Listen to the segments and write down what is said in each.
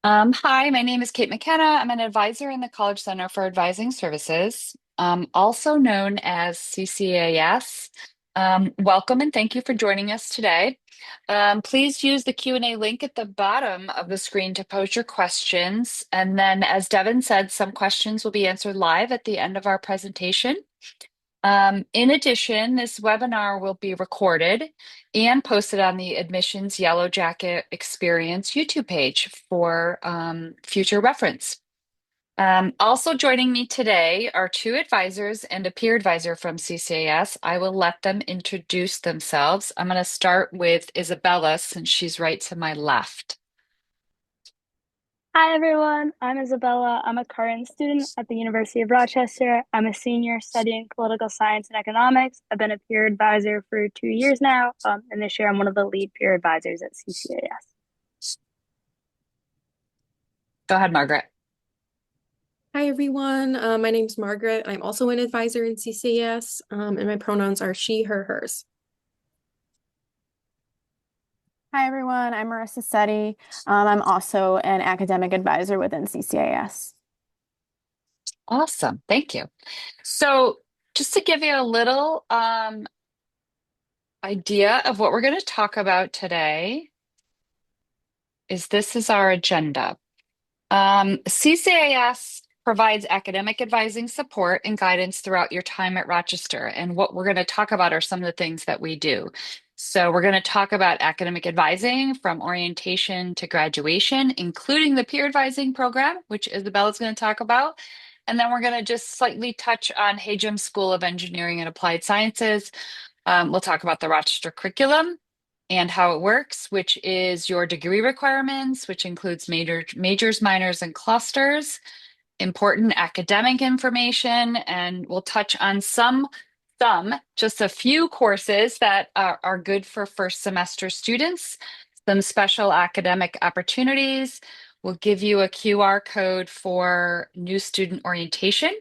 Hi, my name is Kate McKenna. I'm an advisor in the College Center for Advising Services, also known as CCAS. Welcome and thank you for joining us today. Please use the Q&A link at the bottom of the screen to post your questions. And then, as Devin said, some questions will be answered live at the end of our presentation. In addition, this webinar will be recorded and posted on the Admissions Yellow Jacket Experience YouTube page for future reference. Also joining me today are two advisors and a peer advisor from CCAS. I will let them introduce themselves. I'm going to start with Isabella since she's right to my left. Hi everyone, I'm Isabella. I'm a current student at the University of Rochester. I'm a senior studying political science and economics. I've been a peer advisor for 2 years now, and this year I'm one of the lead peer advisors at CCAS. Go ahead, Margaret. Hi everyone, my name's Margaret. I'm also an advisor in CCAS, and my pronouns are she, her, hers. Hi, everyone. I'm Marissa Setti. I'm also an academic advisor within CCAS. Awesome. Thank you. So just to give you a little idea of what we're going to talk about today is this is our agenda. CCAS provides academic advising support and guidance throughout your time at Rochester. And what we're going to talk about are some of the things that we do. So we're going to talk about academic advising from orientation to graduation, including the peer advising program, which Isabella's going to talk about. And then we're going to just slightly touch on Hagem School of Engineering and Applied Sciences. We'll talk about the Rochester Curriculum and how it works, which is your degree requirements, which includes majors, minors, and clusters, important academic information, and we'll touch on just a few courses that are good for first semester students, some special academic opportunities. We'll give you a QR code for new student orientation.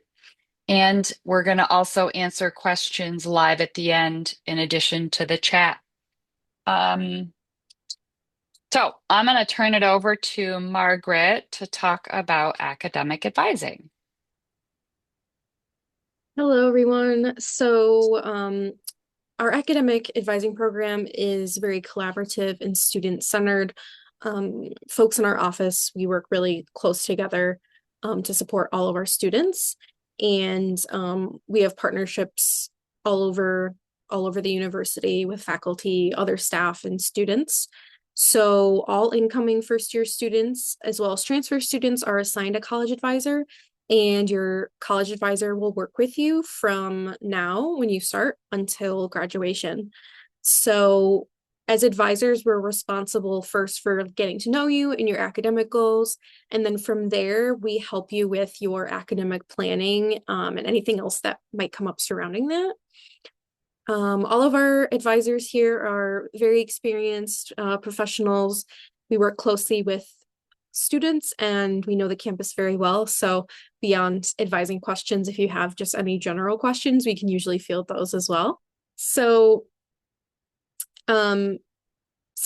And we're going to also answer questions live at the end in addition to the chat. Um, so I'm going to turn it over to Margaret to talk about academic advising. Hello everyone. Our academic advising program is very collaborative and student-centered. Folks in our office, we work really close together to support all of our students. And we have partnerships all over the university with faculty, other staff, and students. So all incoming first-year students, as well as transfer students, are assigned a college advisor, and your college advisor will work with you from now when you start until graduation. So as advisors, we're responsible first for getting to know you and your academic goals. And then from there, we help you with your academic planning and anything else that might come up surrounding that. All of our advisors here are very experienced professionals. We work closely with students and we know the campus very well. So beyond advising questions, if you have just any general questions, we can usually field those as well. So some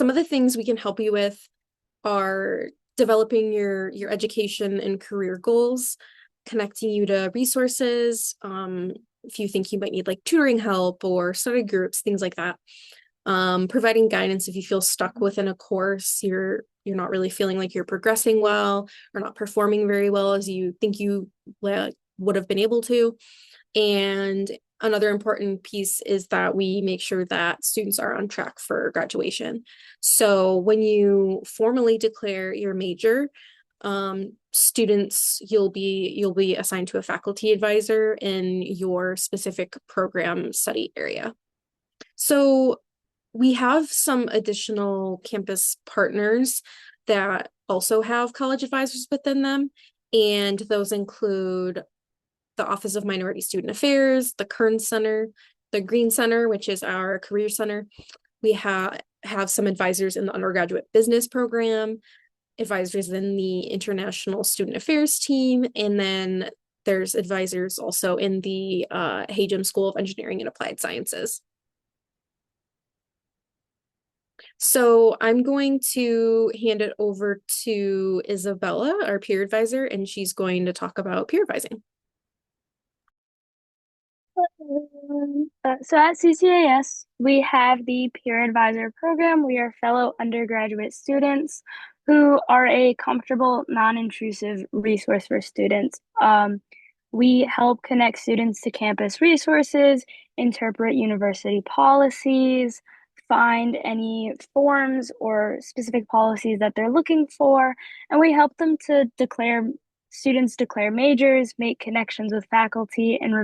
of the things we can help you with are developing your education and career goals, connecting you to resources, if you think you might need like tutoring help or study groups, things like that. Providing guidance if you feel stuck within a course, you're not really feeling like you're progressing well or not performing very well as you think you would have been able to. And another important piece is that we make sure that students are on track for graduation. So when you formally declare your major, students, you'll be assigned to a faculty advisor in your specific program study area. So we have some additional campus partners that also have college advisors within them, and those include the Office of Minority Student Affairs, the Kern Center, the Green Center, which is our career center. We have some advisors in the undergraduate business program, advisors in the international student affairs team, and then there's advisors also in the Hagem School of Engineering and Applied Sciences. So I'm going to hand it over to Isabella, our peer advisor, and she's going to talk about peer advising. So at CCAS, we have the Peer Advisor Program. We are fellow undergraduate students who are a comfortable, non-intrusive resource for students. We help connect students to campus resources, interpret university policies, find any forms or specific policies that they're looking for, and we help them to declare majors, make connections with faculty, and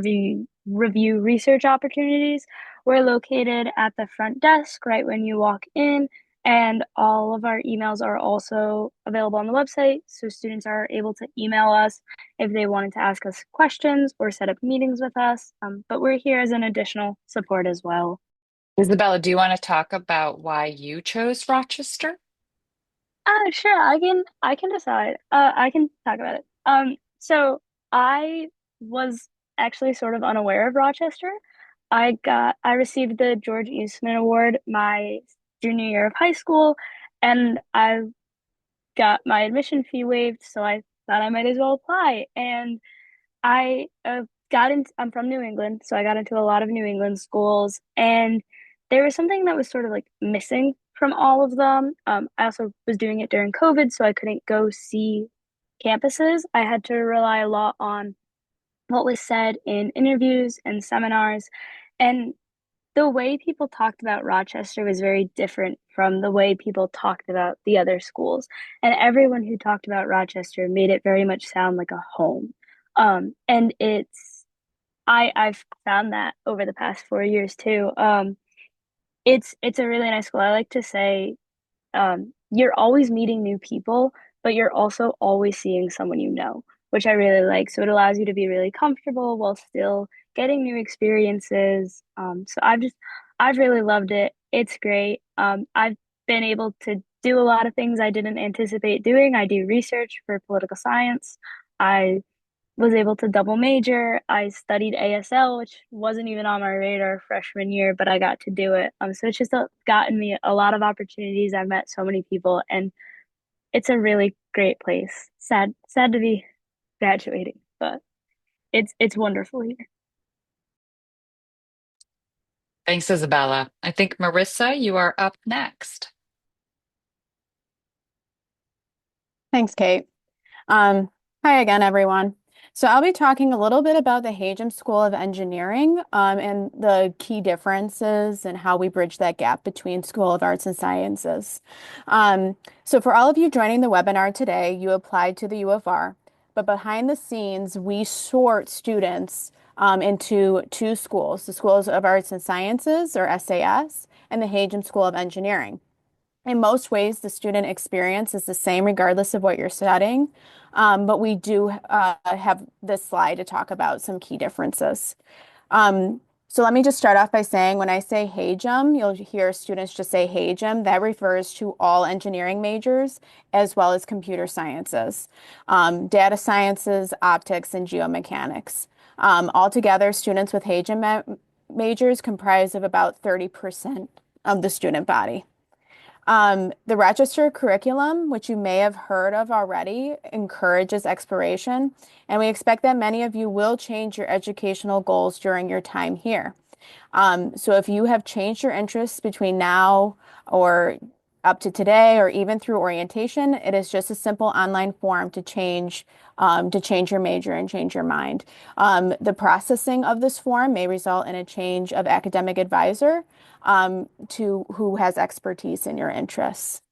review research opportunities. We're located at the front desk right when you walk in, and all of our emails are also available on the website, so students are able to email us if they wanted to ask us questions or set up meetings with us. But we're here as an additional support as well. Isabella, do you want to talk about why you chose Rochester? Sure, I can decide. I can talk about it. So I was actually sort of unaware of Rochester. I received the George Eastman Award my junior year of high school, and I got my admission fee waived, so I thought I might as well apply. And I I'm from New England, so I got into a lot of New England schools, and there was something that was sort of like missing from all of them. I also was doing it during COVID, so I couldn't go see campuses. I had to rely a lot on what was said in interviews and seminars, and the way people talked about Rochester was very different from the way people talked about the other schools. And everyone who talked about Rochester made it very much sound like a home. And I've found that over the past 4 years too. It's a really nice school. I like to say you're always meeting new people, but you're also always seeing someone you know, which I really like. So it allows you to be really comfortable while still getting new experiences. I've really loved it. It's great. I've been able to do a lot of things I didn't anticipate doing. I do research for political science. I was able to double major. I studied ASL, which wasn't even on my radar freshman year, but I got to do it. So it's just gotten me a lot of opportunities. I've met so many people, and it's a really great place. Sad to be graduating, but it's wonderful here. Thanks, Isabella. I think Marissa, you are up next. Thanks, Kate. Hi again, everyone. So I'll be talking a little bit about the Hagem School of Engineering and the key differences and how we bridge that gap between School of Arts and Sciences. So for all of you joining the webinar today, you applied to the U of R, but behind the scenes, we sort students into two schools, the Schools of Arts and Sciences, or SAS, and the Hagem School of Engineering. In most ways, the student experience is the same regardless of what you're studying, but we do have this slide to talk about some key differences. So let me just start off by saying when I say Hagem, you'll hear students just say Hagem. That refers to all engineering majors as well as computer sciences, data sciences, optics, and geomechanics. Altogether, students with Hagem majors comprise of about 30% of the student body. The Rochester Curriculum, which you may have heard of already, encourages exploration, and we expect that many of you will change your educational goals during your time here. So if you have changed your interests between now or up to today, or even through orientation, it is just a simple online form to change your major and change your mind. The processing of this form may result in a change of academic advisor to who has expertise in your interests.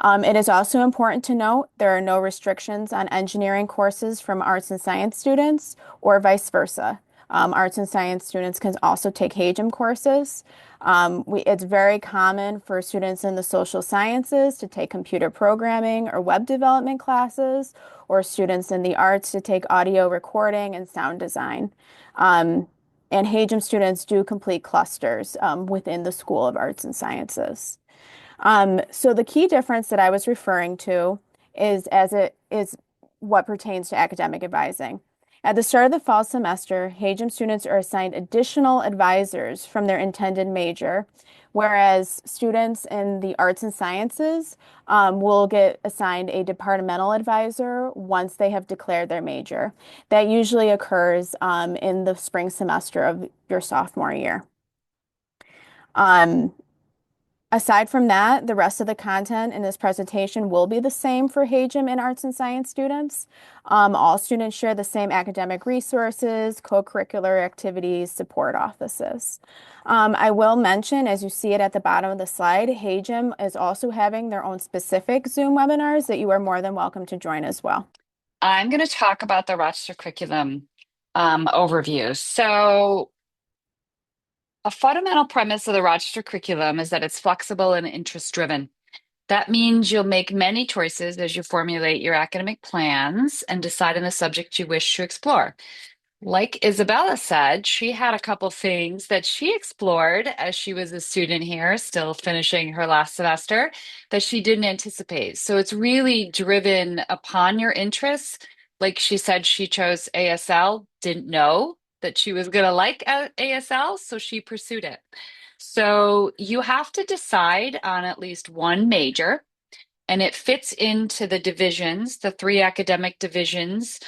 It is also important to note there are no restrictions on engineering courses from arts and science students or vice versa. Arts and science students can also take Hagem courses. It's very common for students in the social sciences to take computer programming or web development classes, or students in the arts to take audio recording and sound design. And Hagem students do complete clusters within the School of Arts and Sciences. So the key difference that I was referring to is what pertains to academic advising. At the start of the fall semester, HAGEM students are assigned additional advisors from their intended major, whereas students in the arts and sciences will get assigned a departmental advisor once they have declared their major. That usually occurs in the spring semester of your sophomore year. Um, Aside from that, the rest of the content in this presentation will be the same for HAGEM and arts and science students. All students share the same academic resources, co-curricular activities, support offices. I will mention, as you see it at the bottom of the slide, HAGEM is also having their own specific Zoom webinars that you are more than welcome to join as well. I'm going to talk about the Rochester Curriculum overview. So a fundamental premise of the Rochester Curriculum is that it's flexible and interest-driven. That means you'll make many choices as you formulate your academic plans and decide on the subject you wish to explore. Like Isabella said, she had a couple things that she explored as she was a student here, still finishing her last semester, that she didn't anticipate. So it's really driven upon your interests. Like she said, she chose ASL, didn't know that she was going to like ASL, so she pursued it. So you have to decide on at least one major, and it fits into the divisions, the three academic divisions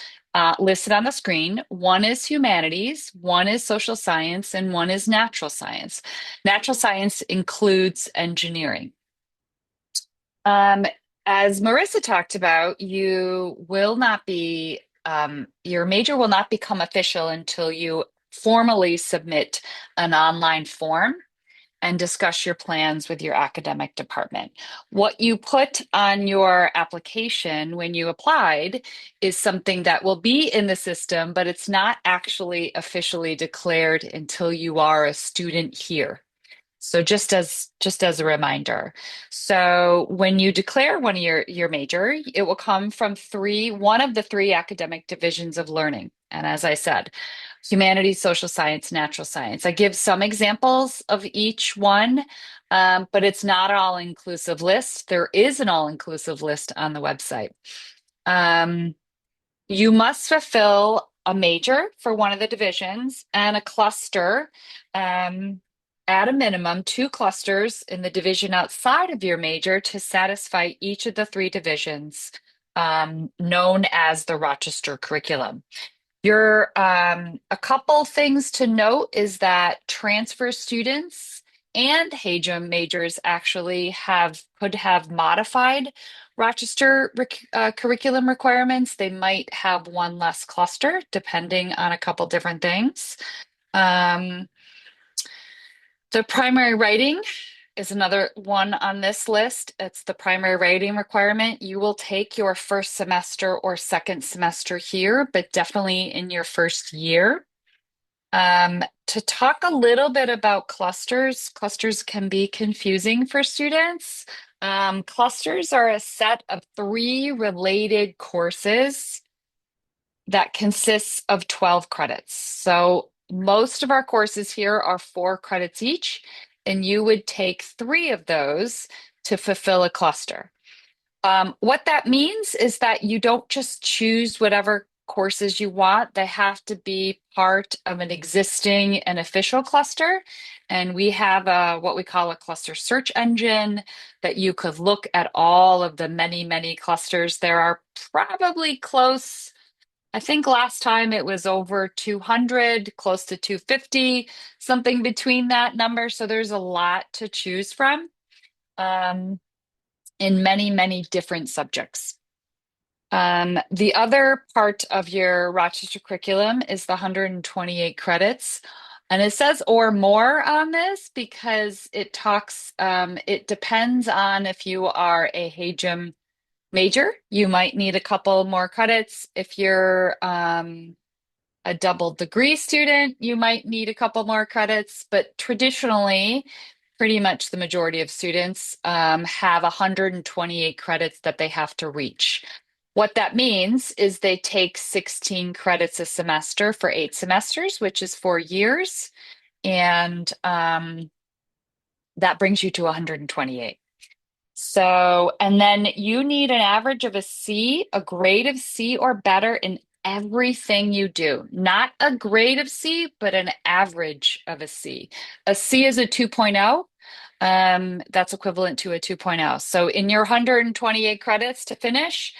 listed on the screen. One is humanities, one is social science, and one is natural science. Natural science includes engineering. As Marissa talked about, you will not be, your major will not become official until you formally submit an online form and discuss your plans with your academic department. What you put on your application when you applied is something that will be in the system, but it's not actually officially declared until you are a student here. So just as a reminder. So when you declare one of your major, it will come from one of the three academic divisions of learning. And as I said, humanities, social science, natural science. I give some examples of each one, but it's not an all-inclusive list. There is an all-inclusive list on the website. You must fulfill a major for one of the divisions and a cluster, at a minimum, two clusters in the division outside of your major to satisfy each of the three divisions, known as the Rochester Curriculum. A couple things to note is that transfer students and HAGEM majors actually could have modified Rochester curriculum requirements. They might have one less cluster depending on a couple different things. The primary writing is another one on this list. It's the primary writing requirement. You will take your first semester or second semester here, but definitely in your first year. To talk a little bit about clusters can be confusing for students. Clusters are a set of three related courses that consists of 12 credits. So most of our courses here are 4 credits each, and you would take 3 of those to fulfill a cluster. What that means is that you don't just choose whatever courses you want. They have to be part of an existing and official cluster. And we have what we call a cluster search engine that you could look at all of the many, many clusters. There are probably close, I think last time it was over 200, close to 250, something between that number. So there's a lot to choose from. In many, many different subjects. The other part of your Rochester curriculum is the 128 credits. And it says or more on this because it depends on if you are a HAGEM major, you might need a couple more credits. If you're a double degree student, you might need a couple more credits, but traditionally, pretty much the majority of students have 128 credits that they have to reach. What that means is they take 16 credits a semester for 8 semesters, which is 4 years, and that brings you to 128. So, and then you need an average of a C, a grade of C or better in everything you do. Not a grade of C, but an average of a C. A C is a 2.0. That's equivalent to a 2.0. So in your 128 credits to finish,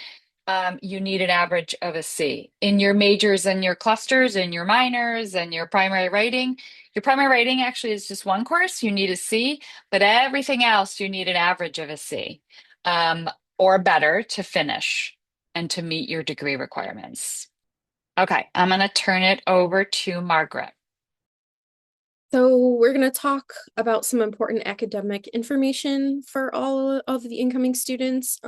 you need an average of a C. In your majors and your clusters and your minors and your primary rating actually is just one course, you need a C, but everything else you need an average of a C, um, or better to finish and to meet your degree requirements. Okay, I'm going to turn it over to Margaret. So we're going to talk about some important academic information for all of the incoming students.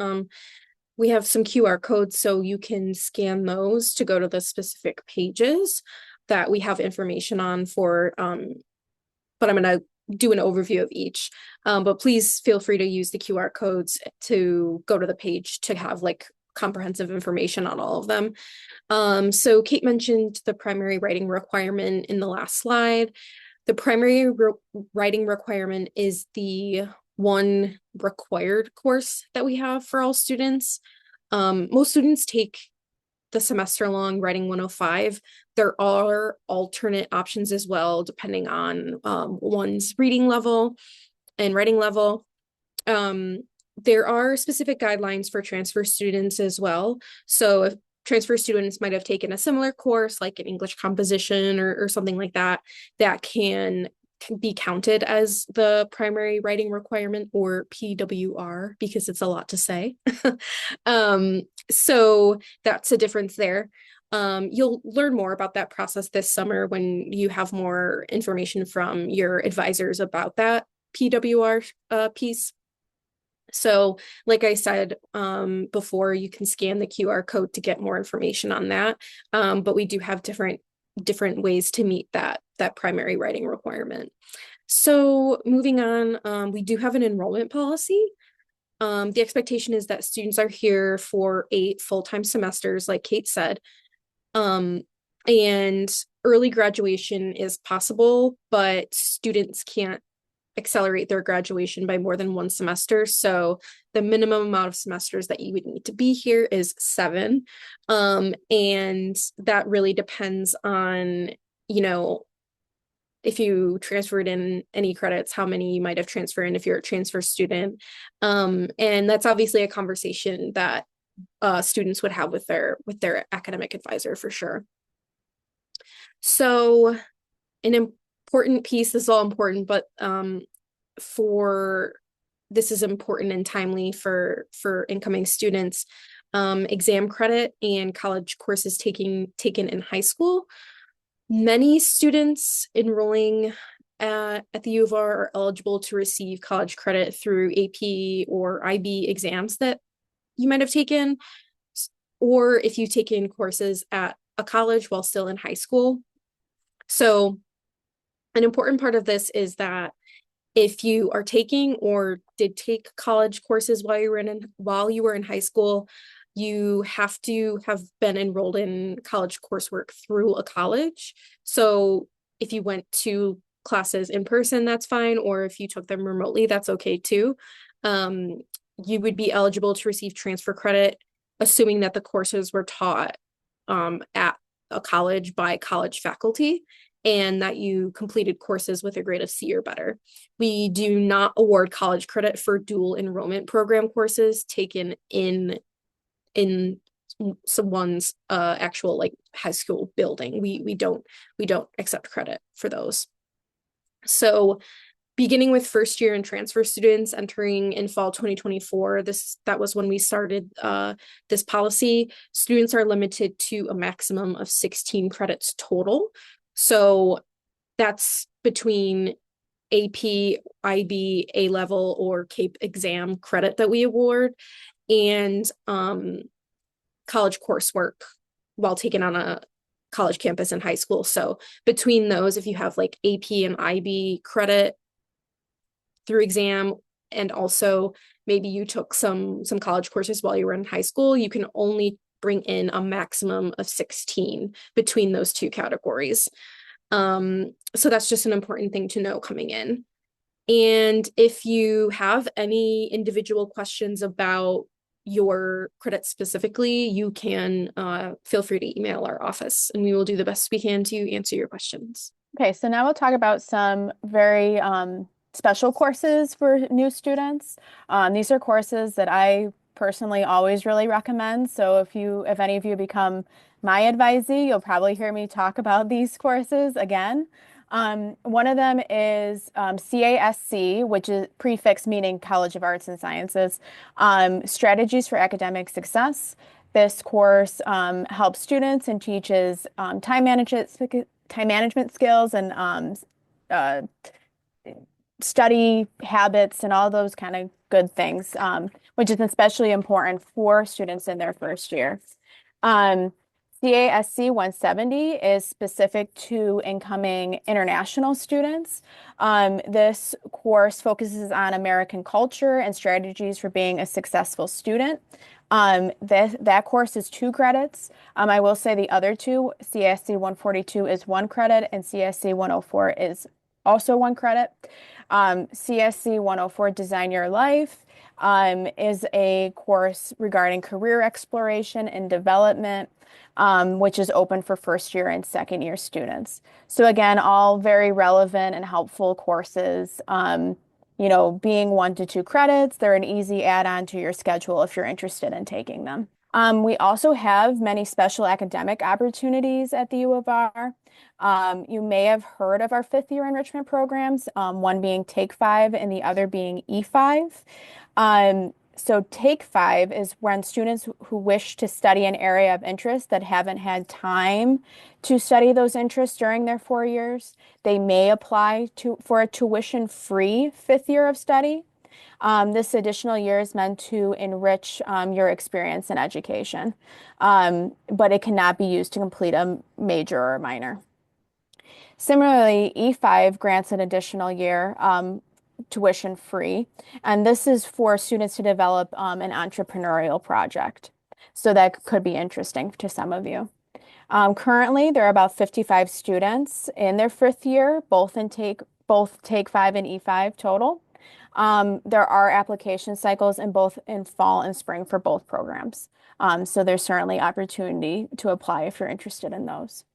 We have some QR codes, so you can scan those to go to the specific pages that we have information on for, but I'm going to do an overview of each. But please feel free to use the QR codes to go to the page to have like comprehensive information on all of them. So Kate mentioned the primary writing requirement in the last slide. The primary writing requirement is the one required course that we have for all students. Most students take the semester-long Writing 105. There are alternate options as well, depending on one's reading level and writing level. There are specific guidelines for transfer students as well. So if transfer students might have taken a similar course, like an English composition or something like that, that can be counted as the primary writing requirement, or PWR, because it's a lot to say. So that's a difference there. You'll learn more about that process this summer when you have more information from your advisors about that PWR piece. So like I said before, you can scan the QR code to get more information on that. But we do have different ways to meet that primary writing requirement. So moving on, we do have an enrollment policy. The expectation is that students are here for 8 full-time semesters, like Kate said. And early graduation is possible, but students can't accelerate their graduation by more than 1 semester. So the minimum amount of semesters that you would need to be here is 7. And that really depends on, if you transferred in any credits, how many you might have transferred in if you're a transfer student. And that's obviously a conversation that students would have with their academic advisor for sure. So an important piece, this is all important, but this is important and timely for incoming students. Exam credit and college courses taken in high school. Many students enrolling at the U of R are eligible to receive college credit through AP or IB exams that you might have taken, or if you've taken courses at a college while still in high school. So an important part of this is that if you are taking or did take college courses while you were in high school, you have to have been enrolled in college coursework through a college. So if you went to classes in person, that's fine. Or if you took them remotely, that's okay too. You would be eligible to receive transfer credit, assuming that the courses were taught at a college by college faculty, and that you completed courses with a grade of C or better. We do not award college credit for dual enrollment program courses taken in someone's actual like high school building. We don't accept credit for those. So beginning with first year and transfer students entering in fall 2024, that was when we started this policy. Students are limited to a maximum of 16 credits total. So that's between AP, IB, A-level, or CAPE exam credit that we award, and college coursework while taken on a college campus in high school. So between those, if you have like AP and IB credit through exam, and also maybe you took some college courses while you were in high school, you can only bring in a maximum of 16 between those two categories. So that's just an important thing to know coming in. And if you have any individual questions about, your credits specifically, you can feel free to email our office and we will do the best we can to answer your questions. Okay, so now we'll talk about some very special courses for new students. These are courses that I personally always really recommend. So if any of you become my advisee, you'll probably hear me talk about these courses again. One of them is CASC, which is prefix meaning College of Arts and Sciences, Strategies for Academic Success. This course helps students and teaches time management skills and uh, study habits and all those kind of good things, which is especially important for students in their first year. CASC 170 is specific to incoming international students. This course focuses on American culture and strategies for being a successful student. That course is 2 credits. I will say the other two, CSC 142 is 1 credit and CSC 104 is also 1 credit. CSC 104 Design Your Life is a course regarding career exploration and development, which is open for first year and second year students. So again, all very relevant and helpful courses. Being 1 to 2 credits, they're an easy add-on to your schedule if you're interested in taking them. We also have many special academic opportunities at the U of R. You may have heard of our 5th year enrichment programs, one being Take 5 and the other being E5. So Take 5 is when students who wish to study an area of interest that haven't had time to study those interests during their 4 years, they may apply for a tuition-free 5th year of study. This additional year is meant to enrich your experience in education, but it cannot be used to complete a major or a minor. Similarly, E5 grants an additional year tuition free, and this is for students to develop an entrepreneurial project. So that could be interesting to some of you. Currently, there are about 55 students in their 5th year, both Take 5 and E5 total. There are application cycles in fall and spring for both programs. So there's certainly opportunity to apply if you're interested in those.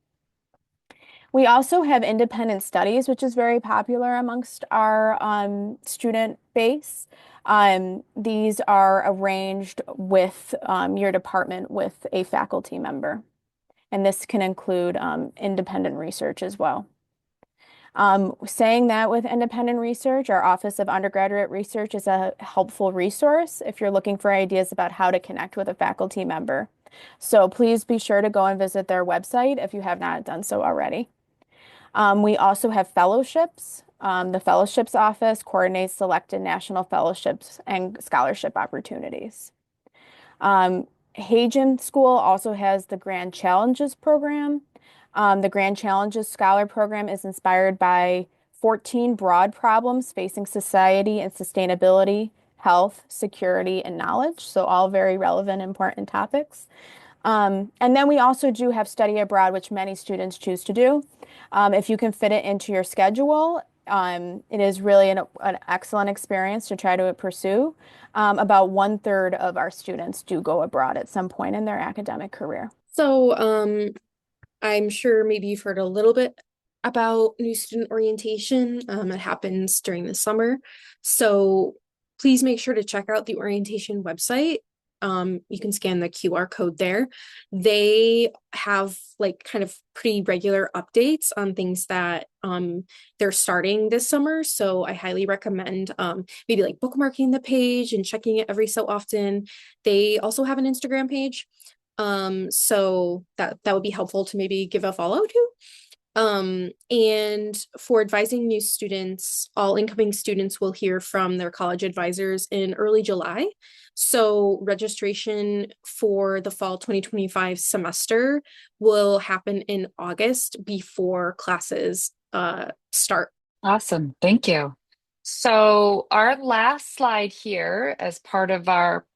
We also have independent studies, which is very popular amongst our student base. These are arranged with your department with a faculty member, and this can include independent research as well. Saying that with independent research, our Office of Undergraduate Research is a helpful resource if you're looking for ideas about how to connect with a faculty member. So please be sure to go and visit their website if you have not done so already. We also have fellowships. The Fellowships Office coordinates selected national fellowships and scholarship opportunities. Hagen School also has the Grand Challenges program. The Grand Challenges Scholar Program is inspired by 14 broad problems facing society and sustainability, health, security, and knowledge. So all very relevant, important topics. And then we also do have study abroad, which many students choose to do. If you can fit it into your schedule, it is really an excellent experience to try to pursue. About 1/3 of our students do go abroad at some point in their academic career. So I'm sure maybe you've heard a little bit about new student orientation. It happens during the summer. So please make sure to check out the orientation website. You can scan the QR code there. They have kind of pretty regular updates on things that they're starting this summer. So I highly recommend maybe bookmarking the page and checking it every so often. They also have an Instagram page. So that would be helpful to maybe give a follow to. And for advising new students, all incoming students will hear from their college advisors in early July. So registration for the fall 2025 semester will happen in August before classes start. Awesome. Thank you. So our last slide here as part of our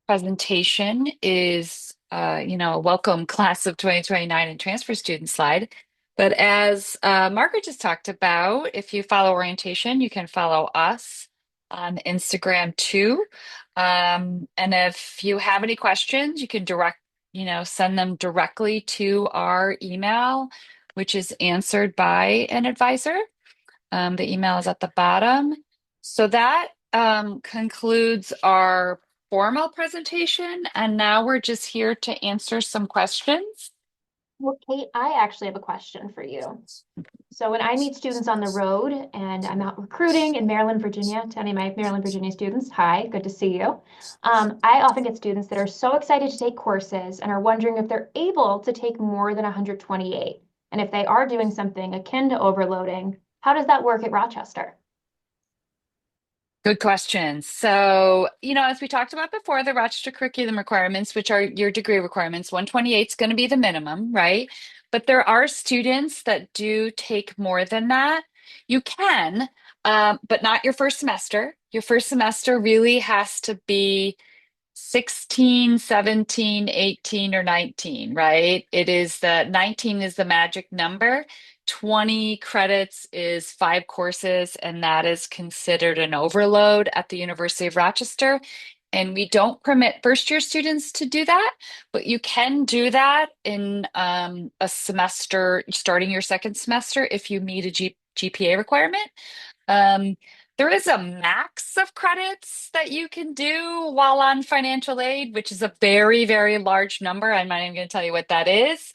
presentation is, a welcome class of 2029 and transfer student slide. But as Margaret just talked about, if you follow orientation, you can follow us on Instagram too. And if you have any questions, you can send them directly to our email, which is answered by an advisor. The email is at the bottom. So that concludes our formal presentation. And now we're just here to answer some questions. Well, Kate, I actually have a question for you. So when I meet students on the road and I'm out recruiting in Maryland, Virginia, to any of my Maryland, Virginia students, hi, good to see you. I often get students that are so excited to take courses and are wondering if they're able to take more than 128. And if they are doing something akin to overloading, how does that work at Rochester? Good question. So, as we talked about before, the Rochester Curriculum requirements, which are your degree requirements, 128 is going to be the minimum, right? But there are students that do take more than that. You can, but not your first semester. Your first semester really has to be 16, 17, 18, or 19, right? It is the 19 is the magic number. 20 credits is 5 courses, and that is considered an overload at the University of Rochester. And we don't permit first year students to do that, but you can do that in a semester, starting your second semester, if you meet a GPA requirement. Um, there is a max of credits that you can do while on financial aid, which is a very, very large number. I'm not even going to tell you what that is,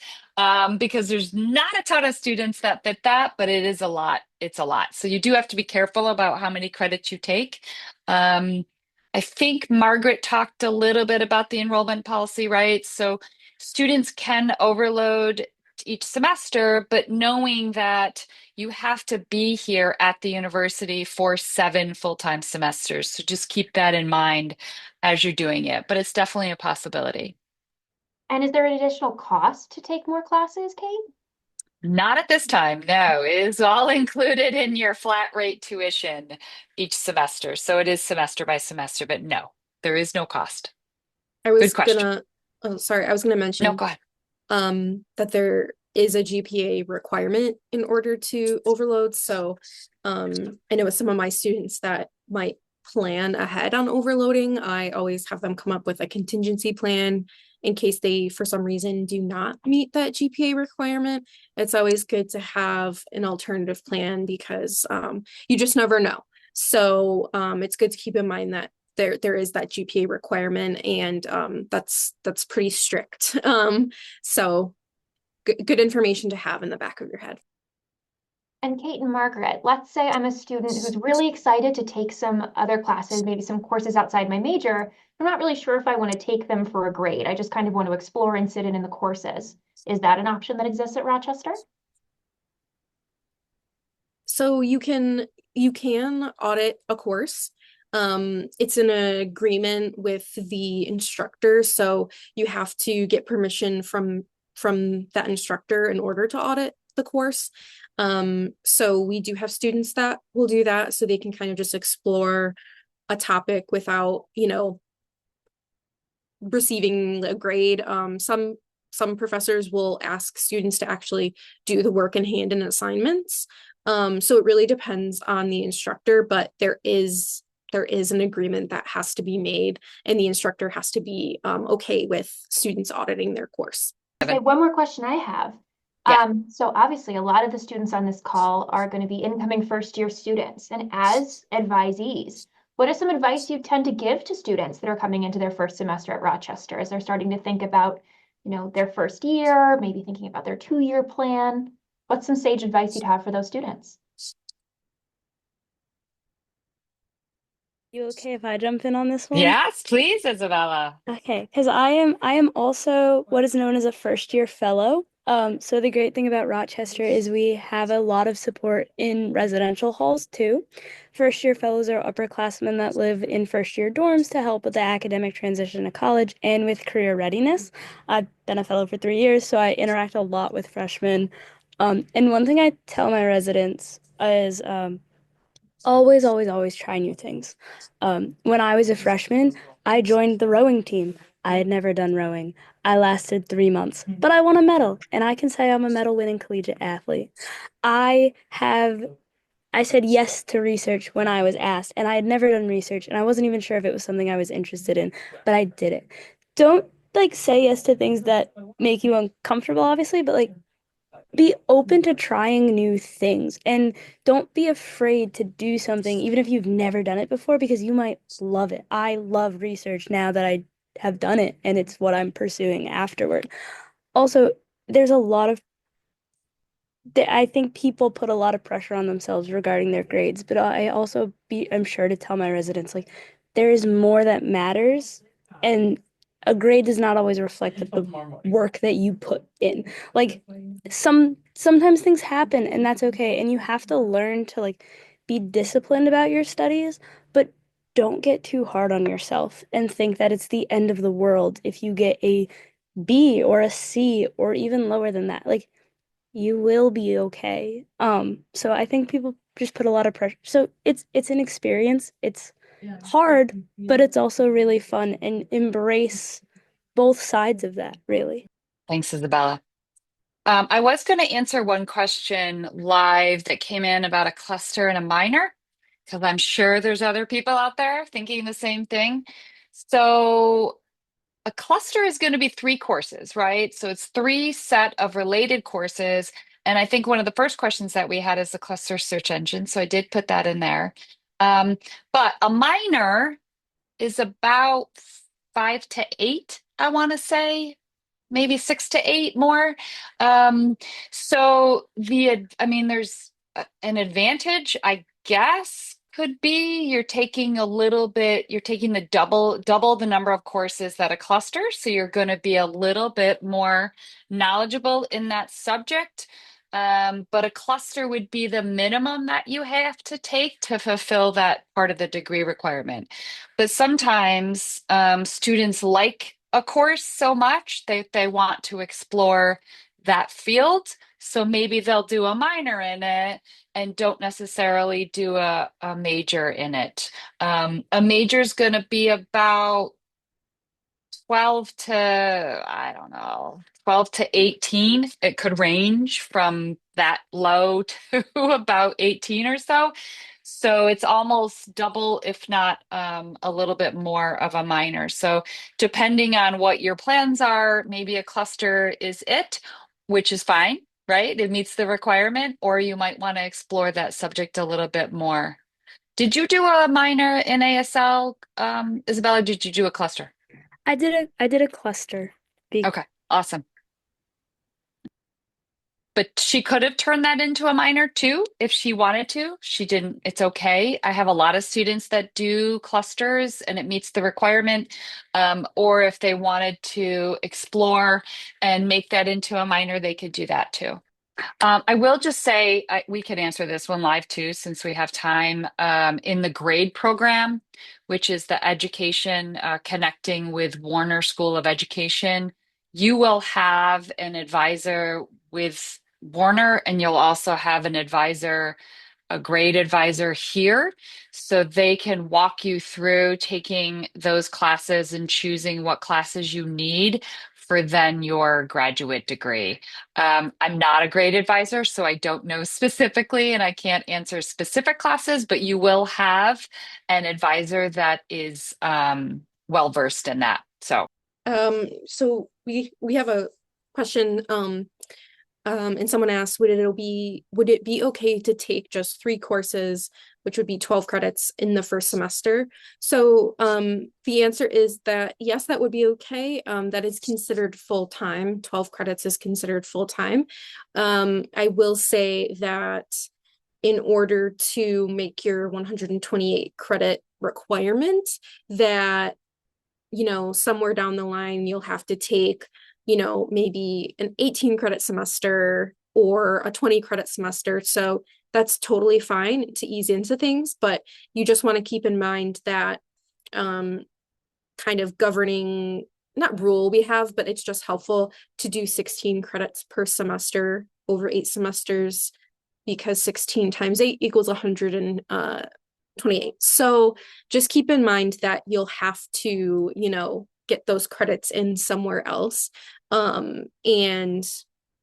because there's not a ton of students that fit that, but it is a lot. It's a lot. So you do have to be careful about how many credits you take. Um, I think Margaret talked a little bit about the enrollment policy, right? So students can overload each semester, but knowing that you have to be here at the university for 7 full-time semesters. So just keep that in mind as you're doing it, but it's definitely a possibility. And is there an additional cost to take more classes, Kate? Not at this time, no. It is all included in your flat rate tuition each semester. So it is semester by semester, but no, there is no cost. I Good was question. gonna, oh, sorry, I was gonna No, mention go ahead. that there is a GPA requirement in order to overload. So I know with some of my students that might plan ahead on overloading, I always have them come up with a contingency plan in case they, for some reason, do not meet that GPA requirement. It's always good to have an alternative plan because you just never know. So it's good to keep in mind that there is that GPA requirement, and that's pretty strict. So good information to have in the back of your head. And Kate and Margaret, let's say I'm a student who's really excited to take some other classes, maybe some courses outside my major. I'm not really sure if I want to take them for a grade. I just kind of want to explore and sit in the courses. Is that an option that exists at Rochester? So you can audit a course. It's an agreement with the instructor, so you have to get permission from that instructor in order to audit the course. So we do have students that will do that, so they can kind of just explore a topic without, receiving a grade. Some professors will ask students to actually do the work in hand and assignments. So it really depends on the instructor, but there is an agreement that has to be made, and the instructor has to be okay with students auditing their course. Okay, one more question I have. Yeah. So obviously a lot of the students on this call are going to be incoming first year students, and as advisees, what is some advice you tend to give to students that are coming into their first semester at Rochester as they're starting to think about, their first year, maybe thinking about their 2-year plan? What's some sage advice you'd have for those students? You okay if I jump in on this one? Yes, please, Isabella. Okay, because I am also what is known as a first year fellow. So the great thing about Rochester is we have a lot of support in residential halls too. First year fellows are upperclassmen that live in first year dorms to help with the academic transition to college and with career readiness. I've been a fellow for 3 years, so I interact a lot with freshmen. And one thing I tell my residents is always, always, always try new things. When I was a freshman, I joined the rowing team. I had never done rowing. I lasted 3 months, but I won a medal, and I can say I'm a medal-winning collegiate athlete. I have I said yes to research when I was asked, and I had never done research, and I wasn't even sure if it was something I was interested in, but I did it. Don't like say yes to things that make you uncomfortable, obviously, but like be open to trying new things and don't be afraid to do something, even if you've never done it before, because you might love it. I love research now that I have done it, and it's what I'm pursuing afterward. Also, there's a lot of I think people put a lot of pressure on themselves regarding their grades, but I'm sure to tell my residents like there is more that matters, and a grade does not always reflect the work that you put in. Like sometimes things happen and that's okay, and you have to learn to like be disciplined about your studies, but don't get too hard on yourself and think that it's the end of the world if you get a B or a C or even lower than that. Like you will be okay. So I think people just put a lot of pressure. So it's an experience. It's hard, but it's also really fun and embrace both sides of that, really. Thanks, Isabella. I was going to answer one question live that came in about a cluster and a minor, because I'm sure there's other people out there thinking the same thing. So a cluster is going to be three courses, right? So it's three set of related courses. And I think one of the first questions that we had is the cluster search engine. So I did put that in there. Um, but a minor is about 5 to 8, I want to say, maybe 6 to 8 more. So I mean, there's an advantage, I guess, could be you're taking the double the number of courses that a cluster. So you're going to be a little bit more knowledgeable in that subject. But a cluster would be the minimum that you have to take to fulfill that part of the degree requirement. But sometimes students like a course so much they want to explore that field. So maybe they'll do a minor in it and don't necessarily do a major in it. A major is going to be about 12 to, I don't know, 12 to 18. It could range from that low to about 18 or so. So it's almost double, if not a little bit more of a minor. So depending on what your plans are, maybe a cluster is it, which is fine, right? It meets the requirement, or you might want to explore that subject a little bit more. Did you do a minor in ASL, Isabella? Did you do a cluster? I did a cluster. Okay, awesome. But she could have turned that into a minor too if she wanted to. She didn't. It's okay. I have a lot of students that do clusters and it meets the requirement. Or if they wanted to explore and make that into a minor, they could do that too. I will just say we could answer this one live too, since we have time. In the grade program, which is the education connecting with Warner School of Education, you will have an advisor with Warner, and you'll also have a grade advisor here, so they can walk you through taking those classes and choosing what classes you need for then your graduate degree. I'm not a grade advisor, so I don't know specifically, and I can't answer specific classes, but you will have an advisor that is well versed in that. So we have a question. And someone asked, would it be okay to take just 3 courses, which would be 12 credits in the first semester? So the answer is that yes, that would be okay. That is considered full-time. 12 credits is considered full-time. I will say that in order to make your 128 credit requirement, that somewhere down the line, you'll have to take maybe an 18 credit semester or a 20 credit semester. So that's totally fine to ease into things, but you just want to keep in mind that kind of governing, not rule we have, but it's just helpful to do 16 credits per semester over 8 semesters, because 16 times 8 equals 128. So just keep in mind that you'll have to, get those credits in somewhere else. And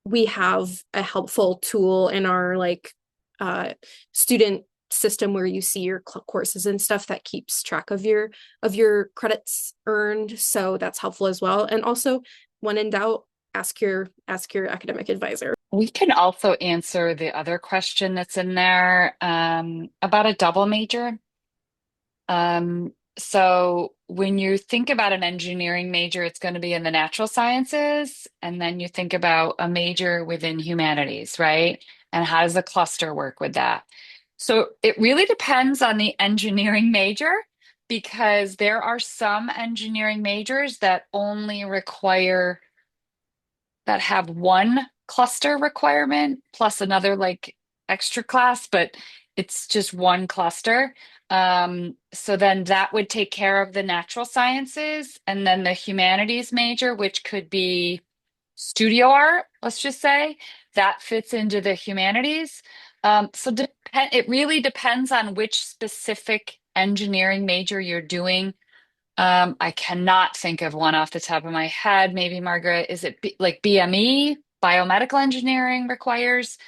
we have a helpful tool in our student system where you see your courses and stuff that keeps track of your credits earned. So that's helpful as well. And also, when in doubt, ask your academic advisor. We can also answer the other question that's in there about a double major. So when you think about an engineering major, it's going to be in the natural sciences, and then you think about a major within humanities, right? And how does the cluster work with that? So it really depends on the engineering major because there are some engineering majors that only require that have one cluster requirement plus another like extra class, but it's just one cluster. So then that would take care of the natural sciences and then the humanities major, which could be studio art, let's just say, that fits into the humanities. It really depends on which specific engineering major you're doing. I cannot think of one off the top of my head. Maybe Margaret, is it like BME, biomedical engineering requires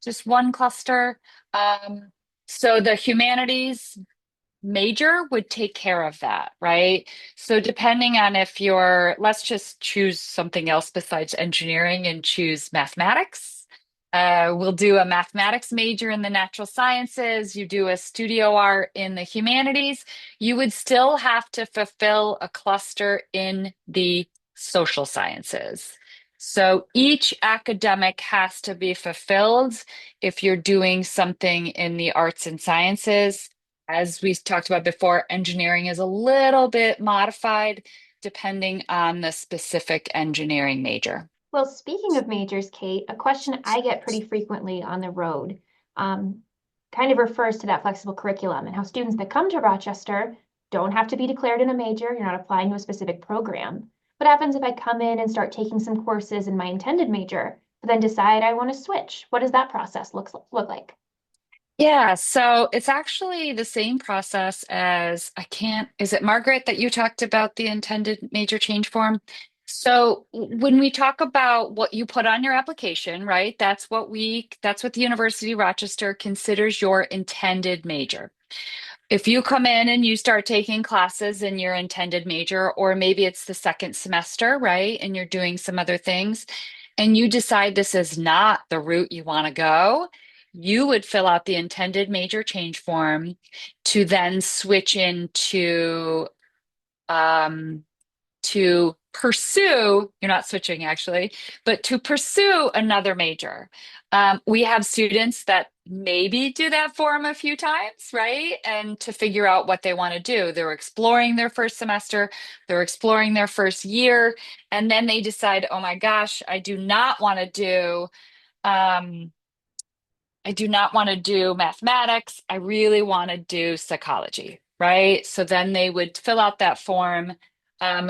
just one cluster? Um, so the humanities major would take care of that, right? So depending on if you're, let's just choose something else besides engineering and choose mathematics. We'll do a mathematics major in the natural sciences. You do a studio art in the humanities. You would still have to fulfill a cluster in the social sciences. So each academic has to be fulfilled if you're doing something in the arts and sciences. As we talked about before, engineering is a little bit modified depending on the specific engineering major. Well, speaking of majors, Kate, a question I get pretty frequently on the road kind of refers to that flexible curriculum and how students that come to Rochester don't have to be declared in a major. You're not applying to a specific program. What happens if I come in and start taking some courses in my intended major, but then decide I want to switch? What does that process look like? Yeah, so it's actually the same process as is it Margaret that you talked about the intended major change form? So when we talk about what you put on your application, right? That's what the University of Rochester considers your intended major. If you come in and you start taking classes in your intended major, or maybe it's the second semester, right? And you're doing some other things, and you decide this is not the route you want to go, you would fill out the intended major change form to then switch into um, to pursue, you're not switching actually, but to pursue another major. We have students that maybe do that for them a few times, right? And to figure out what they want to do. They're exploring their first semester, they're exploring their first year, and then they decide, oh my gosh, um, I do not want to do mathematics. I really want to do psychology, right? So then they would fill out that form.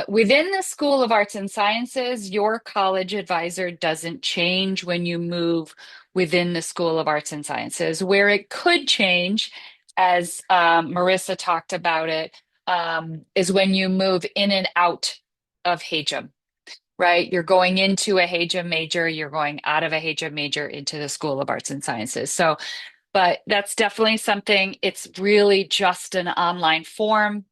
Within the School of Arts and Sciences, your college advisor doesn't change when you move within the School of Arts and Sciences. Where it could change, as Marissa talked about it, is when you move in and out of HAGEM, right? You're going into a HAGEM major, you're going out of a HAGEM major into the School of Arts and Sciences. So, but that's definitely something, it's really just an online form,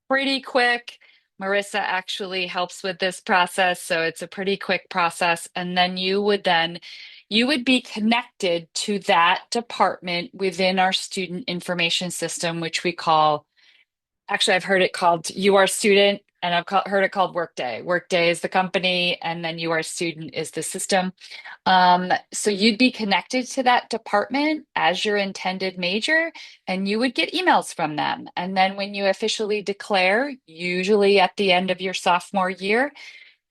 pretty quick. Marissa actually helps with this process, so it's a pretty quick process. And then you would be connected to that department within our student information system, which we call, actually, I've heard it called You Are Student, and heard it called Workday. Workday is the company, and then You Are Student is the system. So you'd be connected to that department as your intended major, and you would get emails from them. And then when you officially declare, usually at the end of your sophomore year,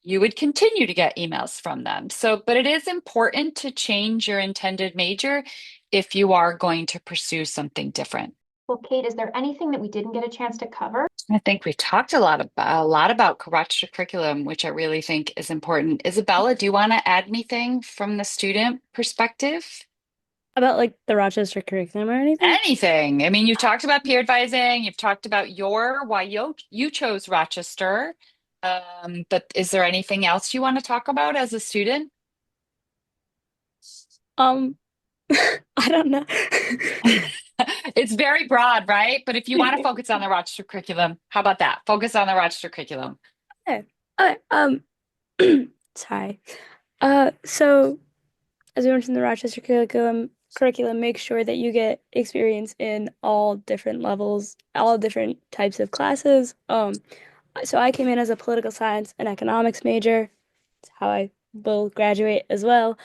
you would continue to get emails from them. So, but it is important to change your intended major if you are going to pursue something different. Well, Kate, is there anything that we didn't get a chance to cover? I think we talked a lot about Rochester Curriculum, which I really think is important. Isabella, do you want to add anything from the student perspective? About like the Rochester curriculum or anything? Anything. I mean, you've talked about peer advising, you've talked about why you chose Rochester. But is there anything else you want to talk about as a student? Um, I don't know. It's very broad, right? But if you want to focus on the Rochester curriculum, how about that? Focus on the Rochester curriculum. Okay. Okay. Sorry. So as we mentioned, the Rochester curriculum makes sure that you get experience in all different levels, all different types of classes. So I came in as a political science and economics major. It's how I will graduate as well.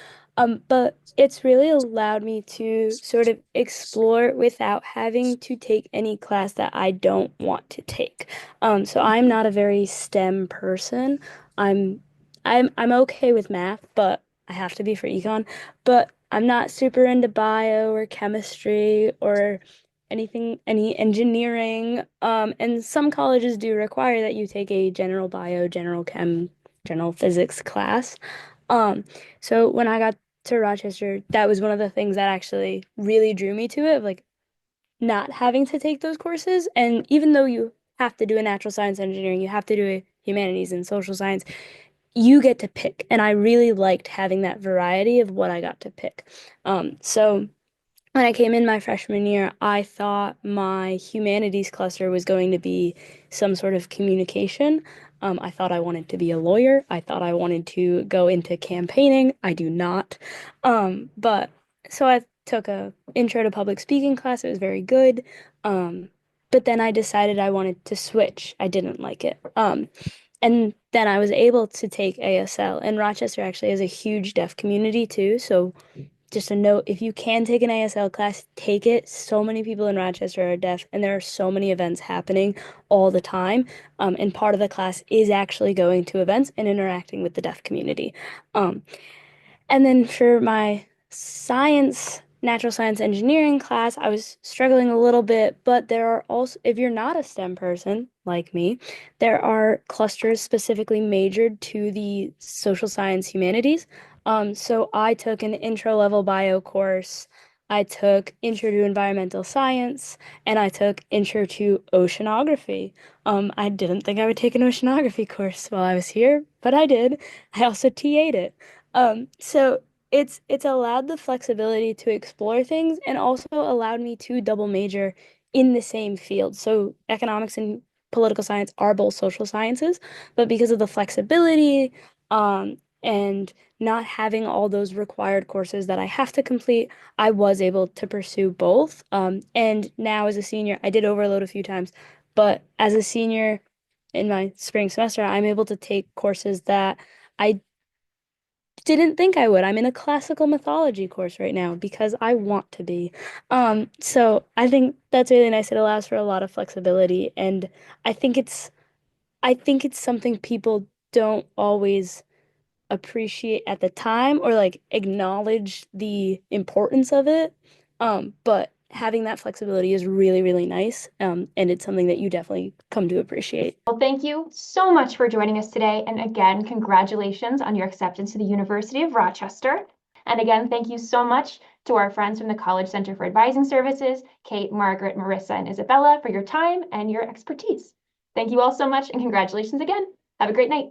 But it's really allowed me to sort of explore without having to take any class that I don't want to take. So I'm not a very STEM person. I'm I'm okay with math, but I have to be for econ. But I'm not super into bio or chemistry or any engineering. And some colleges do require that you take a general bio, general chem, general physics class. Um, so when I got to Rochester, that was one of the things that actually really drew me to it, like not having to take those courses. And even though you have to do a natural science engineering, you have to do a humanities and social science, you get to pick. And I really liked having that variety of what I got to pick. So when I came in my freshman year, I thought my humanities cluster was going to be some sort of communication. I thought I wanted to be a lawyer. I thought I wanted to go into campaigning. I do not. But so I took a intro to public speaking class. It was very good. Um, but then I decided I wanted to switch. I didn't like it. And then I was able to take ASL. And Rochester actually has a huge deaf community too. So just a note, if you can take an ASL class, take it. So many people in Rochester are deaf, and there are so many events happening all the time. And part of the class is actually going to events and interacting with the deaf community. Um, and then for my natural science engineering class, I was struggling a little bit, but there are also, if you're not a STEM person like me, there are clusters specifically majored to the social science humanities. So I took an intro level bio course. I took intro to environmental science, and I took intro to oceanography. I didn't think I would take an oceanography course while I was here, but I did. I also TA'd it. So it's allowed the flexibility to explore things and also allowed me to double major in the same field. So economics and political science are both social sciences, but because of the flexibility, and not having all those required courses that I have to complete, I was able to pursue both. And now as a senior, I did overload a few times, but as a senior in my spring semester, I'm able to take courses that I didn't think I would. I'm in a classical mythology course right now because I want to be. So I think that's really nice. It allows for a lot of flexibility, and I think it's I think it's something people don't always appreciate at the time or like acknowledge the importance of it. But having that flexibility is really, really nice. And it's something that you definitely come to appreciate. Well, thank you so much for joining us today. And again, congratulations on your acceptance to the University of Rochester. And again, thank you so much to our friends from the College Center for Advising Services, Kate, Margaret, Marissa, and Isabella, for your time and your expertise. Thank you all so much, and congratulations again. Have a great night.